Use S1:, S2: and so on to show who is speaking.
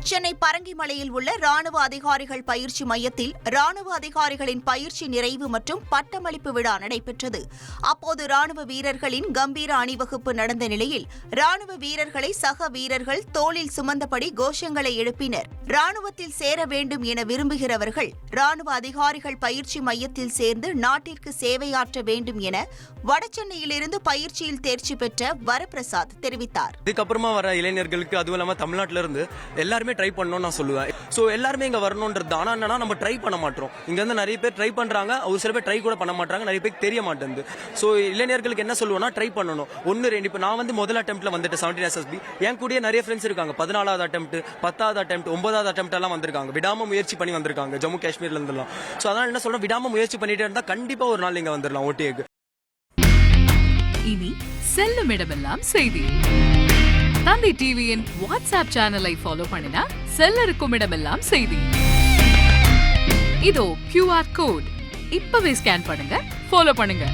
S1: சென்னை பரங்கிமலையில் உள்ள ராணுவ அதிகாரிகள் பயிற்சி மையத்தில் ராணுவ அதிகாரிகளின் பயிற்சி நிறைவு மற்றும் பட்டமளிப்பு விழா நடைபெற்றது. அப்போது ராணுவ வீரர்களின் கம்பீர அணிவகுப்பு நடந்த நிலையில் ராணுவ வீரர்களை சக வீரர்கள் தோளில் சுமந்தபடி கோஷங்களை எழுப்பினர். ராணுவத்தில் சேர வேண்டும் என விரும்புகிறவர்கள் ராணுவ அதிகாரிகள் பயிற்சி மையத்தில் சேர்ந்து நாட்டிற்கு சேவையாற்ற வேண்டும் என வடசென்னையிலிருந்து பயிற்சியில் தேர்ச்சி பெற்ற வரப்பிரசாத் தெரிவித்தார்.
S2: இதுக்கப்புறமா வர இளைஞர்களுக்கு அதுவும் இல்லாம தமிழ்நாட்டில இருந்து எல்லாருமே ட்ரை பண்ணணும்னு நான் சொல்லுவேன். ஸோ எல்லாருமே இங்க வரணும்ன்றது. ஆனா என்னன்னா நம்ம ட்ரை பண்ண மாட்டோம். இங்க வந்து நிறைய பேர் ட்ரை பண்றாங்க, ஒரு சில பேர் ட்ரை கூட பண்ண மாட்டாங்க, நிறைய பேருக்கு தெரிய மாட்டேங்குது. ஸோ இளைஞர்களுக்கு என்ன சொல்லுவோம்னா ட்ரை பண்ணணும். 1-2 இப்போ நான் வந்து முதல் அட்டெம்ப்ட்ல வந்துட்டு 17 SSB என் கூடயே நிறைய ஃப்ரெண்ட்ஸ் இருக்காங்க. 14வது அட்டெம்ப்ட், 10வது அட்டெம்ப்ட், 9வது அட்டெம்ப்ட் எல்லாம் வந்திருக்காங்க. விடாம முயற்சி பண்ணி வந்திருக்காங்க ஜம்மு காஷ்மீர்ல இருந்தெல்லாம். ஸோ அதனால என்ன சொல்றேன், விடாம முயற்சி பண்ணிட்டே இருந்தா கண்டிப்பா ஒரு நாள் இங்க வந்துடலாம் ஓடிஏக்கு.
S3: இனி செல்லும் இடமெல்லாம் செய்தி. தந்தி டிவியின் வாட்ஸ்அப் சேனலை ஃபாலோ பண்ணினா செல்லருக்கும் இடமெல்லாம் செய்தி. இதோ QR கோட் இப்பவே ஸ்கேன் பண்ணுங்க, ஃபாலோ பண்ணுங்க.